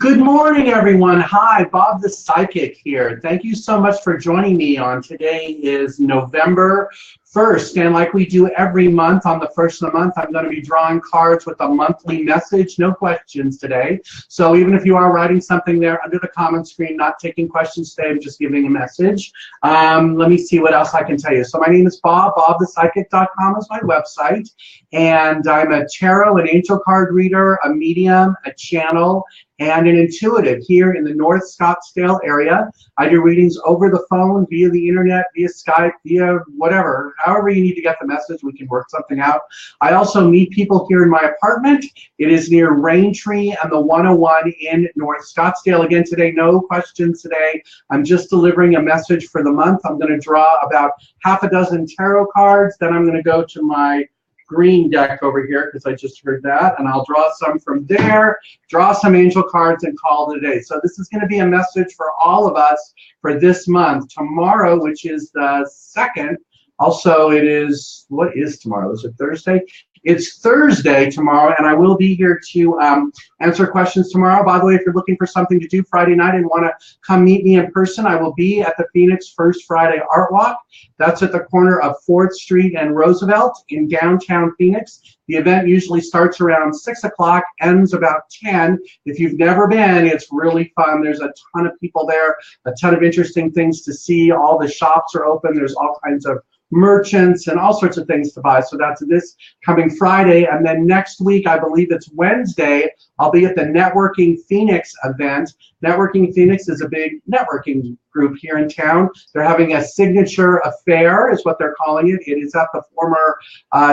Good morning, everyone. Hi, Bob the Psychic here. Thank you so much for joining me on today is November 1st. And like we do every month on the 1st of the month, I'm going to be drawing cards with a monthly message. No questions today. So even if you are writing something there under the comment screen, not taking questions today, I'm just giving a message. Let me see what else I can tell you. So my name is Bob. BobThePsychic.com is my website. And I'm a tarot and angel card reader, a medium, a channel, and an intuitive here in the North Scottsdale area. I do readings over the phone, via the internet, via Skype, via whatever. However you need to get the message, we can work something out. I also meet people here in my apartment. It is near Raintree and the 101 in North Scottsdale. Again, today, no questions today. I'm just delivering a message for the month. I'm going to draw about half a dozen tarot cards. Then I'm going to go to my green deck over here because I just heard that, and I'll draw some from there, draw some angel cards, and call it a day. So this is going to be a message for all of us for this month. Tomorrow, which is the 2nd, also it is, what is tomorrow? Is it Thursday? It's Thursday tomorrow, and I will be here to answer questions tomorrow. By the way, if you're looking for something to do Friday night and want to come meet me in person, I will be at the Phoenix First Friday Art Walk. That's at the corner of 4th Street and Roosevelt in downtown Phoenix. The event usually starts around 6 o'clock, ends about 10. If you've never been, it's really fun. There's a ton of people there, a ton of interesting things to see. All the shops are open. There's all kinds of merchants and all sorts of things to buy. So that's this coming Friday. And then next week, I believe it's Wednesday, I'll be at the Networking Phoenix event. Networking Phoenix is a big networking group here in town. They're having a signature affair, is what they're calling it. It is at the former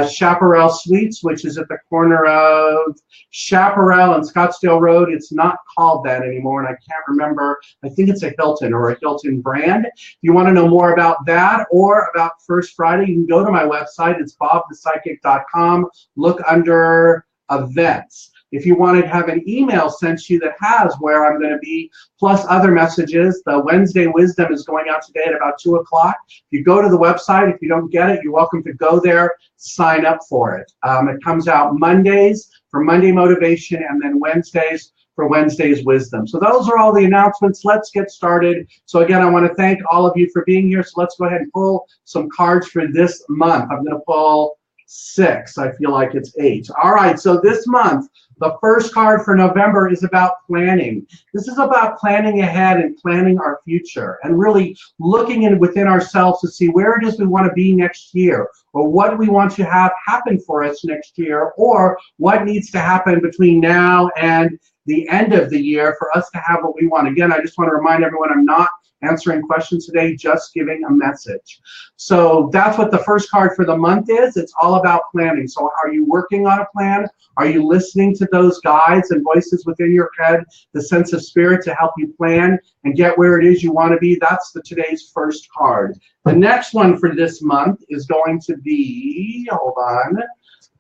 Chaparral Suites, which is at the corner of Chaparral and Scottsdale Road. It's not called that anymore, and I can't remember. I think it's a Hilton or a Hilton brand. If you want to know more about that or about First Friday, you can go to my website. It's BobThePsychic.com. Look under events. If you wanted to have an email sent to you that has where I'm going to be, plus other messages, the Wednesday Wisdom is going out today at about 2 o'clock. If you go to the website, if you don't get it, you're welcome to go there, sign up for it. It comes out Mondays for Monday Motivation, and then Wednesdays for Wednesday's Wisdom. So those are all the announcements. Let's get started. So again, I want to thank all of you for being here. So let's go ahead and pull some cards for this month. I'm going to pull 6. I feel like it's 8. All right, so this month, the first card for November is about planning. This is about planning ahead and planning our future and really looking in within ourselves to see where it is we want to be next year, or what we want to have happen for us next year, or what needs to happen between now and the end of the year for us to have what we want. Again, I just want to remind everyone I'm not answering questions today, just giving a message. So that's what the first card for the month is. It's all about planning. So are you working on a plan? Are you listening to those guides and voices within your head, the sense of spirit to help you plan and get where it is you want to be? That's today's first card. The next one for this month is going to be, hold on, I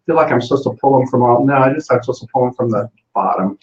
feel like I'm supposed to pull them from all, no, I'm supposed to pull them from the bottom.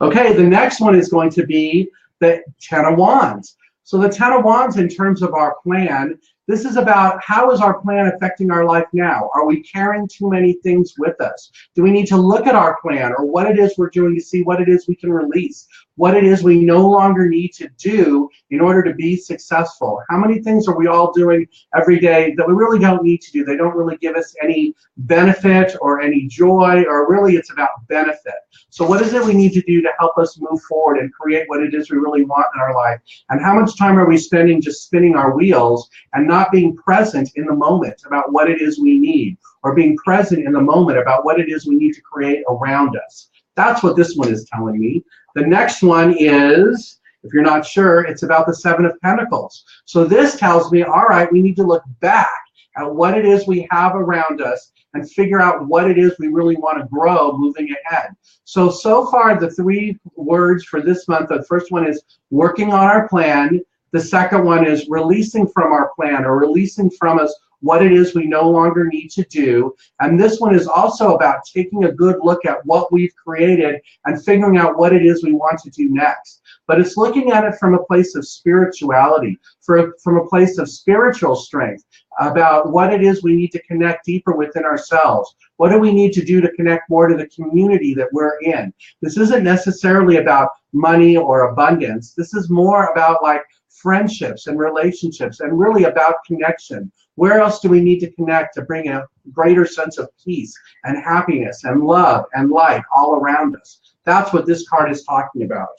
Okay, the next one is going to be the 10 of Wands. So the 10 of Wands, in terms of our plan, this is about how is our plan affecting our life now? Are we carrying too many things with us? Do we need to look at our plan or what it is we're doing to see what it is we can release? What it is we no longer need to do in order to be successful? How many things are we all doing every day that we really don't need to do? They don't really give us any benefit or any joy, or really it's about benefit. So what is it we need to do to help us move forward and create what it is we really want in our life? And how much time are we spending just spinning our wheels and not being present in the moment about what it is we need, or being present in the moment about what it is we need to create around us? That's what this one is telling me. The next one is, if you're not sure, it's about the 7 of Pentacles. So this tells me, all right, we need to look back at what it is we have around us and figure out what it is we really want to grow moving ahead. So far, the 3 words for this month, the first one is working on our plan. The second one is releasing from our plan, or releasing from us what it is we no longer need to do. And this one is also about taking a good look at what we've created and figuring out what it is we want to do next. But it's looking at it from a place of spirituality, from a place of spiritual strength, about what it is we need to connect deeper within ourselves. What do we need to do to connect more to the community that we're in? This isn't necessarily about money or abundance. This is more about like friendships and relationships and really about connection. Where else do we need to connect to bring a greater sense of peace and happiness and love and light all around us? That's what this card is talking about.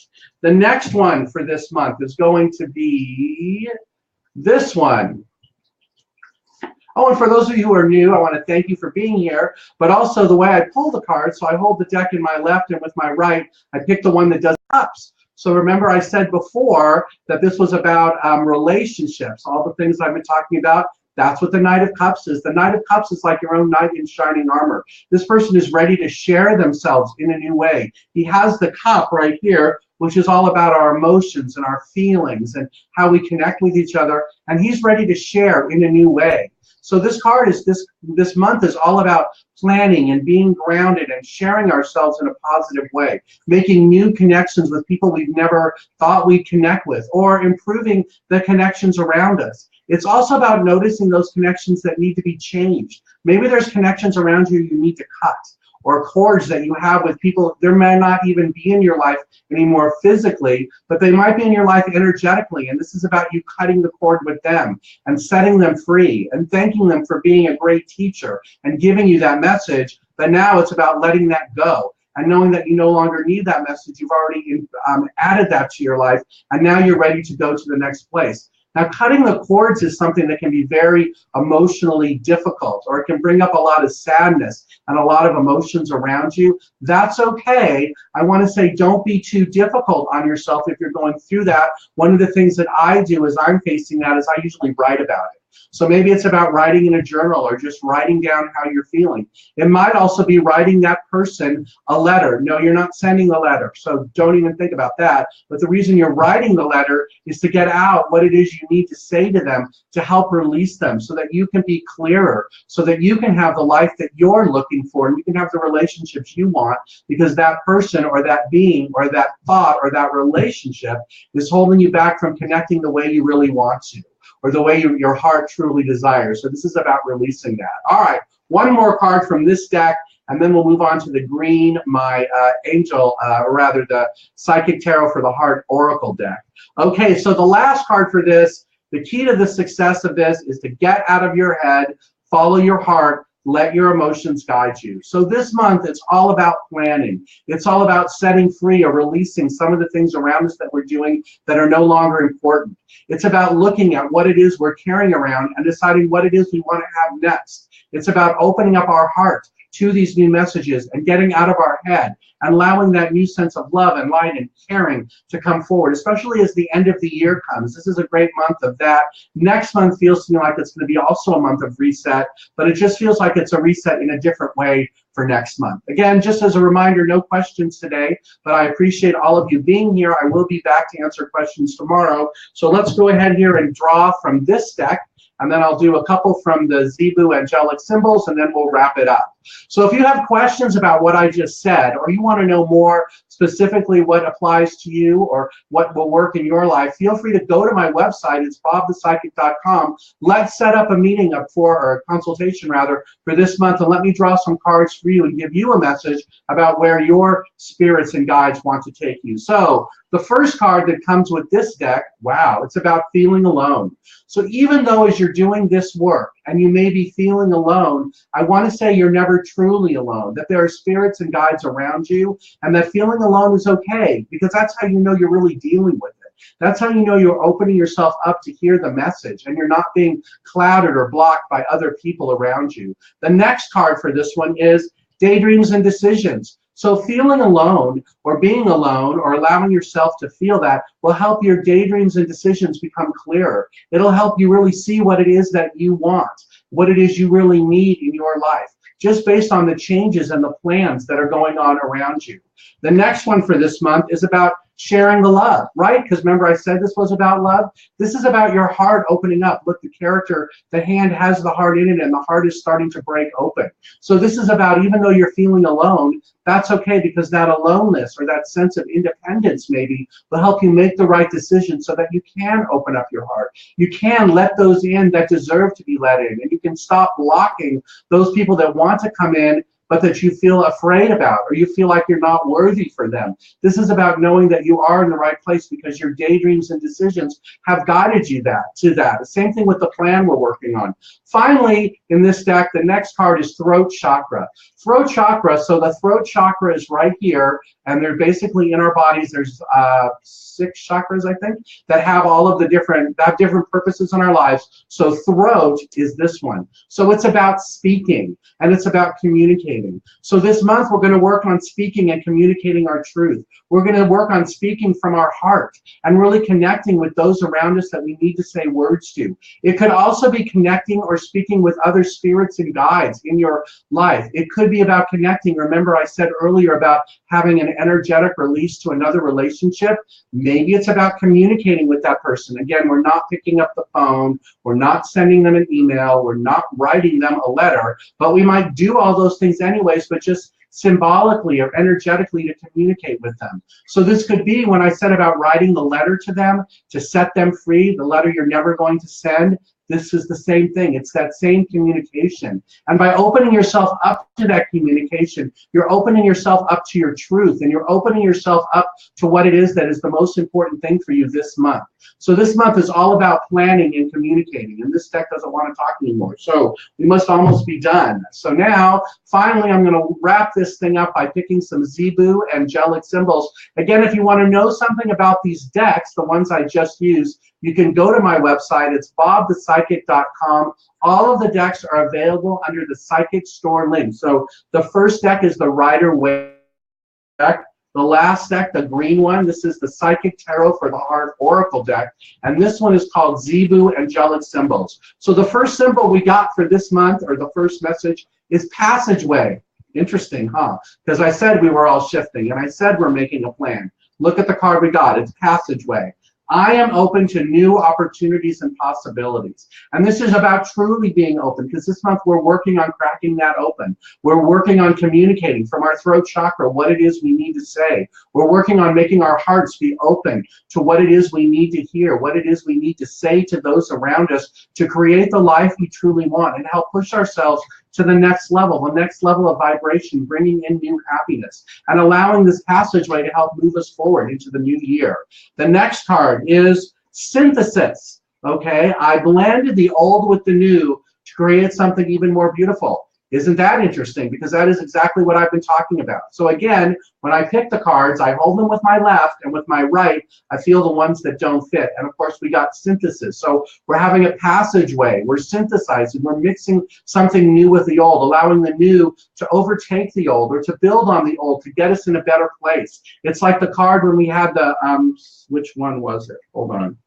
The next one for this month is going to be this one. Oh, and for those of you who are new, I want to thank you for being here, but also the way I pull the card, so I hold the deck in my left and with my right, I pick the one that does cups. So remember I said before that this was about relationships, all the things I've been talking about. That's what the Knight of Cups is. The Knight of Cups is like your own knight in shining armor. This person is ready to share themselves in a new way. He has the cup right here, which is all about our emotions and our feelings and how we connect with each other, and he's ready to share in a new way. So this card is this month is all about planning and being grounded and sharing ourselves in a positive way, making new connections with people we've never thought we'd connect with, or improving the connections around us. It's also about noticing those connections that need to be changed. Maybe there's connections around you you need to cut, or cords that you have with people. There may not even be in your life anymore physically, but they might be in your life energetically, and this is about you cutting the cord with them and setting them free and thanking them for being a great teacher and giving you that message. But now it's about letting that go and knowing that you no longer need that message. You've already added that to your life, and now you're ready to go to the next place. Now, cutting the cords is something that can be very emotionally difficult, or it can bring up a lot of sadness and a lot of emotions around you. That's okay. I want to say don't be too difficult on yourself if you're going through that. One of the things that I do as I'm facing that is I usually write about it. So maybe it's about writing in a journal or just writing down how you're feeling. It might also be writing that person a letter. No, you're not sending the letter, so don't even think about that. But the reason you're writing the letter is to get out what it is you need to say to them to help release them so that you can be clearer, so that you can have the life that you're looking for and you can have the relationships you want, because that person or that being or that thought or that relationship is holding you back from connecting the way you really want to, or the way your heart truly desires. So this is about releasing that. All right, one more card from this deck, and then we'll move on to the green, my angel, or rather the Psychic Tarot for the Heart Oracle deck. Okay, so the last card for this, the key to the success of this is to get out of your head, follow your heart, let your emotions guide you. So this month, it's all about planning. It's all about setting free or releasing some of the things around us that we're doing that are no longer important. It's about looking at what it is we're carrying around and deciding what it is we want to have next. It's about opening up our heart to these new messages and getting out of our head and allowing that new sense of love and light and caring to come forward, especially as the end of the year comes. This is a great month of that. Next month feels to me like it's going to be also a month of reset, but it just feels like it's a reset in a different way for next month. Again, just as a reminder, no questions today, but I appreciate all of you being here. I will be back to answer questions tomorrow. So let's go ahead here and draw from this deck, and then I'll do a couple from the Zebu angelic symbols, and then we'll wrap it up. So if you have questions about what I just said, or you want to know more specifically what applies to you or what will work in your life, feel free to go to my website. It's bobthepsychic.com. Let's set up a meeting up for, or a consultation rather, for this month, and let me draw some cards for you and give you a message about where your spirits and guides want to take you. So the first card that comes with this deck, wow, it's about feeling alone. So even though as you're doing this work and you may be feeling alone, I want to say you're never truly alone, that there are spirits and guides around you, and that feeling alone is okay, because that's how you know you're really dealing with it. That's how you know you're opening yourself up to hear the message and you're not being clouded or blocked by other people around you. The next card for this one is daydreams and decisions. So feeling alone or being alone or allowing yourself to feel that will help your daydreams and decisions become clearer. It'll help you really see what it is that you want, what it is you really need in your life, just based on the changes and the plans that are going on around you. The next one for this month is about sharing the love, right? Because remember I said this was about love? This is about your heart opening up. Look, the character, the hand has the heart in it, and the heart is starting to break open. So this is about, even though you're feeling alone, that's okay, because that aloneness or that sense of independence maybe will help you make the right decision so that you can open up your heart. You can let those in that deserve to be let in, and you can stop blocking those people that want to come in but that you feel afraid about, or you feel like you're not worthy for them. This is about knowing that you are in the right place because your daydreams and decisions have guided you to that. The same thing with the plan we're working on. Finally, in this deck, the next card is throat chakra. Throat chakra, so the throat chakra is right here, and they're basically in our bodies. There's 6 chakras, I think, that have all of the different purposes in our lives. So throat is this one. So it's about speaking, and it's about communicating. So this month we're going to work on speaking and communicating our truth. We're going to work on speaking from our heart and really connecting with those around us that we need to say words to. It could also be connecting or speaking with other spirits and guides in your life. It could be about connecting. Remember, I said earlier about having an energetic release to another relationship. Maybe it's about communicating with that person. Again, we're not picking up the phone. We're not sending them an email. We're not writing them a letter. But we might do all those things anyways, but just symbolically or energetically to communicate with them. So this could be when I said about writing the letter to them to set them free, the letter you're never going to send. This is the same thing. It's that same communication. And by opening yourself up to that communication, you're opening yourself up to your truth, and you're opening yourself up to what it is that is the most important thing for you this month. So this month is all about planning and communicating, and this deck doesn't want to talk anymore. So we must almost be done. So now, finally, I'm going to wrap this thing up by picking some Zebu angelic symbols. Again, if you want to know something about these decks, the ones I just used, you can go to my website. It's bobthepsychic.com. All of the decks are available under the Psychic Store link. So the first deck is the Rider-Waite deck. The last deck, the green one, this is the Psychic Tarot for the Heart Oracle deck. And this one is called Zebu Angelic Symbols. So the first symbol we got for this month, or the first message, is passageway. Interesting, huh? Because I said we were all shifting, and I said we're making a plan. Look at the card we got. It's passageway. I am open to new opportunities and possibilities. And this is about truly being open, because this month we're working on cracking that open. We're working on communicating from our throat chakra what it is we need to say. We're working on making our hearts be open to what it is we need to hear, what it is we need to say to those around us to create the life we truly want and help push ourselves to the next level of vibration, bringing in new happiness and allowing this passageway to help move us forward into the new year. The next card is synthesis. Okay, I blended the old with the new to create something even more beautiful. Isn't that interesting? Because that is exactly what I've been talking about. So again, when I pick the cards, I hold them with my left, and with my right, I feel the ones that don't fit. And of course, we got synthesis. So we're having a passageway. We're synthesizing. We're mixing something new with the old, allowing the new to overtake the old or to build on the old to get us in a better place. It's like the card when we had the, which one was it? Hold on.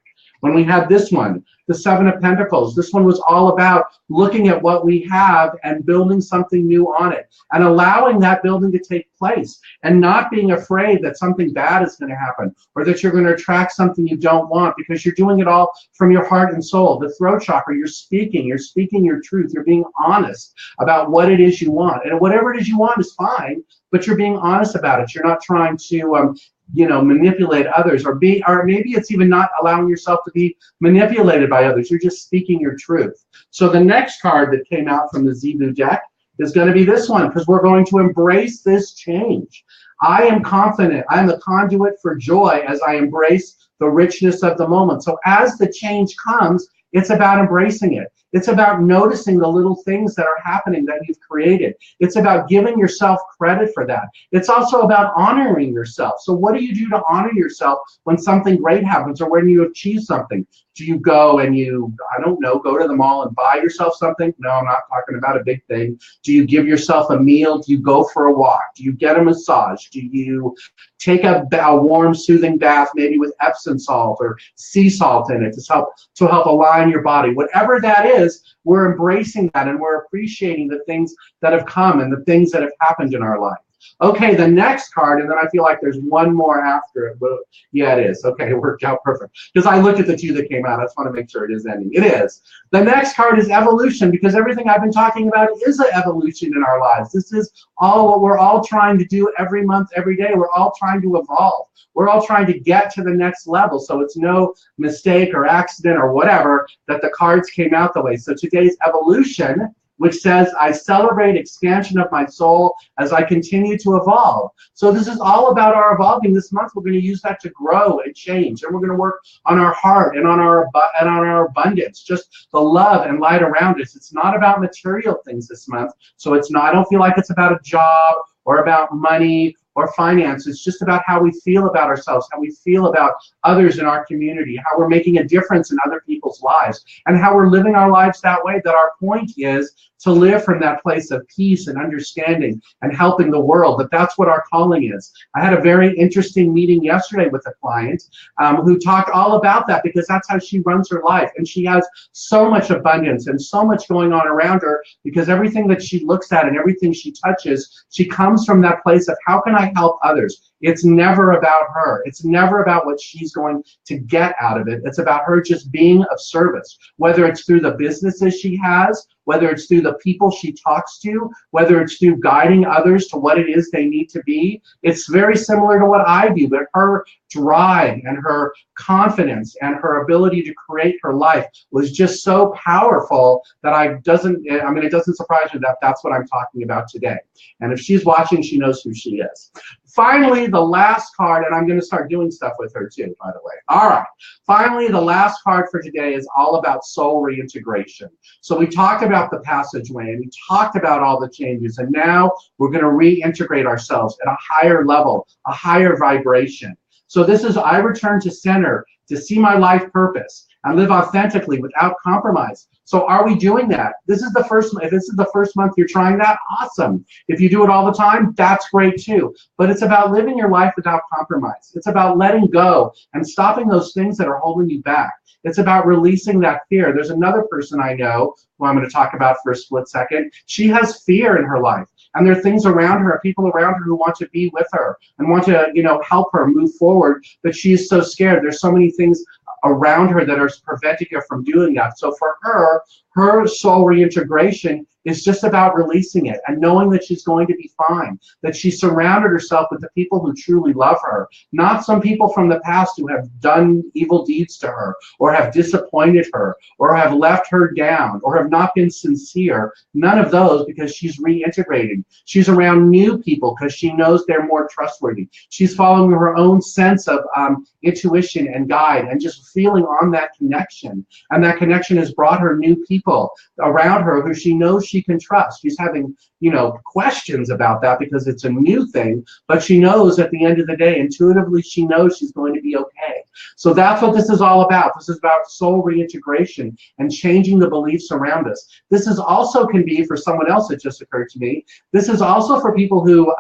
When we had this one, the Seven of Pentacles, this one was all about looking at what we have and building something new on it and allowing that building to take place and not being afraid that something bad is going to happen or that you're going to attract something you don't want, because you're doing it all from your heart and soul. The throat chakra, you're speaking your truth. You're being honest about what it is you want. And whatever it is you want is fine, but you're being honest about it. You're not trying to manipulate others, or maybe it's even not allowing yourself to be manipulated by others. You're just speaking your truth. So the next card that came out from the Zebu deck is going to be this one, because we're going to embrace this change. I am confident. I'm the conduit for joy as I embrace the richness of the moment. So as the change comes, it's about embracing it. It's about noticing the little things that are happening that you've created. It's about giving yourself credit for that. It's also about honoring yourself. So what do you do to honor yourself when something great happens or when you achieve something? Do you go and go to the mall and buy yourself something? No, I'm not talking about a big thing. Do you give yourself a meal? Do you go for a walk? Do you get a massage? Do you take a warm, soothing bath, maybe with Epsom salt or sea salt in it to help align your body? Whatever that is, we're embracing that and we're appreciating the things that have come and the things that have happened in our life. Okay, the next card, and then I feel like there's one more after it, but yeah, it is. Okay, it worked out perfect. Because I looked at the two that came out. I just want to make sure it is ending. It is. The next card is evolution, because everything I've been talking about is an evolution in our lives. This is all what we're all trying to do every month, every day. We're all trying to evolve. We're all trying to get to the next level. So it's no mistake or accident or whatever that the cards came out the way. So today's evolution which says, I celebrate expansion of my soul as I continue to evolve. So this is all about our evolving. This month, we're going to use that to grow and change. And we're going to work on our heart and on our abundance, just the love and light around us. It's not about material things this month. So it's not, I don't feel like it's about a job or about money or finance. It's just about how we feel about ourselves, how we feel about others in our community, how we're making a difference in other people's lives, and how we're living our lives that way, that our point is to live from that place of peace and understanding and helping the world, that that's what our calling is. I had a very interesting meeting yesterday with a client who talked all about that, because that's how she runs her life. And she has so much abundance and so much going on around her, because everything that she looks at and everything she touches, she comes from that place of, how can I help others? It's never about her. It's never about what she's going to get out of it. It's about her just being of service, whether it's through the businesses she has, whether it's through the people she talks to, whether it's through guiding others to what it is they need to be. It's very similar to what I do, but her drive and her confidence and her ability to create her life was just so powerful that it doesn't surprise me that that's what I'm talking about today. And if she's watching, she knows who she is. Finally, the last card, and I'm going to start doing stuff with her too, by the way. All right. Finally, the last card for today is all about soul reintegration. So we talked about the passageway, and we talked about all the changes, and now we're going to reintegrate ourselves at a higher level, a higher vibration. So this is, I return to center to see my life purpose and live authentically without compromise. So are we doing that? If this is the first month you're trying that, awesome. If you do it all the time, that's great too. But it's about living your life without compromise. It's about letting go and stopping those things that are holding you back. It's about releasing that fear. There's another person I know who I'm going to talk about for a split second. She has fear in her life. And there are things around her, people around her who want to be with her and want to, help her move forward, but she's so scared. There's so many things around her that are preventing her from doing that. So for her soul reintegration is just about releasing it and knowing that she's going to be fine, that she surrounded herself with the people who truly love her, not some people from the past who have done evil deeds to her or have disappointed her or have left her down or have not been sincere. None of those, because she's reintegrating. She's around new people because she knows they're more trustworthy. She's following her own sense of intuition and guide and just feeling on that connection. And that connection has brought her new people around her who she knows she can trust. She's having, questions about that because it's a new thing, but she knows at the end of the day, intuitively, she knows she's going to be okay. So that's what this is all about. This is about soul reintegration and changing the beliefs around us. This is also can be for someone else, it just occurred to me. This is also for people who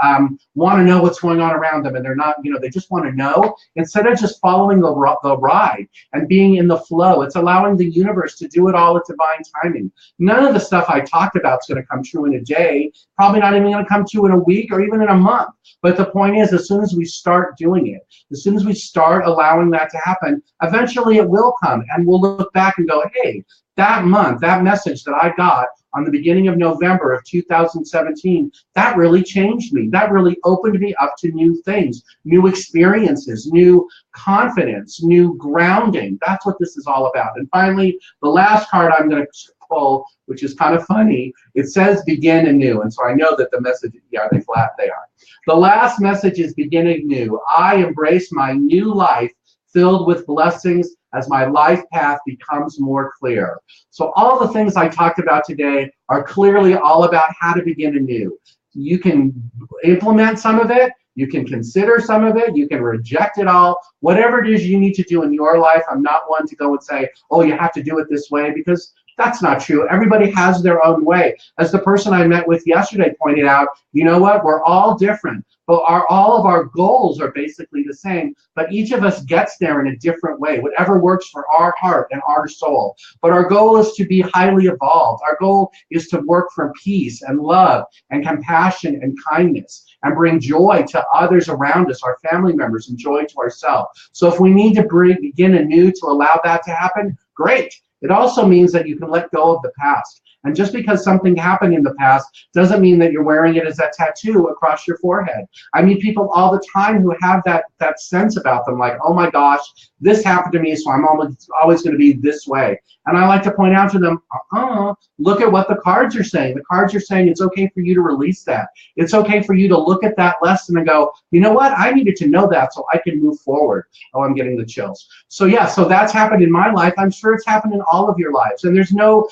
want to know what's going on around them, and they're not, they just want to know. Instead of just following the ride and being in the flow, it's allowing the universe to do it all at divine timing. None of the stuff I talked about is going to come true in a day, probably not even going to come true in a week or even in a month. But the point is, as soon as we start doing it, as soon as we start allowing that to happen, eventually it will come, and we'll look back and go, hey, that month, that message that I got on the beginning of November of 2017, that really changed me. That really opened me up to new things, new experiences, new confidence, new grounding. That's what this is all about. And finally, the last card I'm going to pull, which is kind of funny, it says begin anew. And so I know that the message, yeah, they are. The last message is begin anew. I embrace my new life filled with blessings as my life path becomes more clear. So all the things I talked about today are clearly all about how to begin anew. You can implement some of it, you can consider some of it, you can reject it all, whatever it is you need to do in your life. I'm not one to go and say, oh, you have to do it this way, because that's not true. Everybody has their own way. As the person I met with yesterday pointed out, you know what? We're all different, but all of our goals are basically the same, but each of us gets there in a different way, whatever works for our heart and our soul. But our goal is to be highly evolved. Our goal is to work for peace and love and compassion and kindness and bring joy to others around us, our family members, and joy to ourselves. So if we need to begin anew to allow that to happen, great. It also means that you can let go of the past And just because something happened in the past doesn't mean that you're wearing it as a tattoo across your forehead. I meet people all the time who have that sense about them, like, oh my gosh, this happened to me, so I'm always going to be this way. And I like to point out to them, look at what the cards are saying. The cards are saying it's okay for you to release that. It's okay for you to look at that lesson and go, you know what, I needed to know that so I can move forward. Oh, I'm getting the chills. So yeah, so that's happened in my life. I'm sure it's happened in all of your lives. And there's no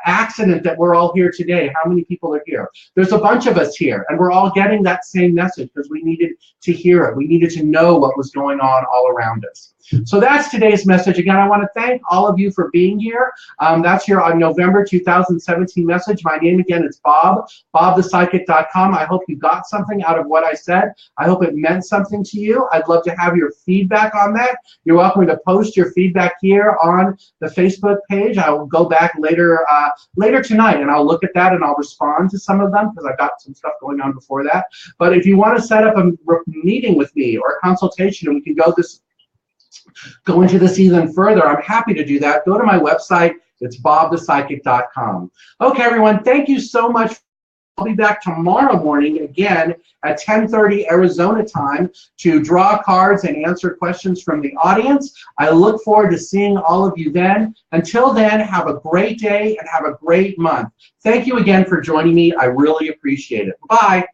accident that we're all here today. How many people are here? There's a bunch of us here, and we're all getting that same message because we needed to hear it. We needed to know what was going on all around us. So that's today's message. Again, I want to thank all of you for being here. That's your November 2017 message. My name again is Bob, bobthepsychic.com. I hope you got something out of what I said. I hope it meant something to you. I'd love to have your feedback on that. You're welcome to post your feedback here on the Facebook page. I will go back later tonight and I'll look at that and I'll respond to some of them because I've got some stuff going on before that. But if you want to set up a meeting with me or a consultation and we can go into this even further, I'm happy to do that. Go to my website. It's bobthepsychic.com. Okay, everyone, thank you so much. I'll be back tomorrow morning again at 10:30 Arizona time to draw cards and answer questions from the audience. I look forward to seeing all of you then. Until then, have a great day and have a great month. Thank you again for joining me. I really appreciate it. Bye.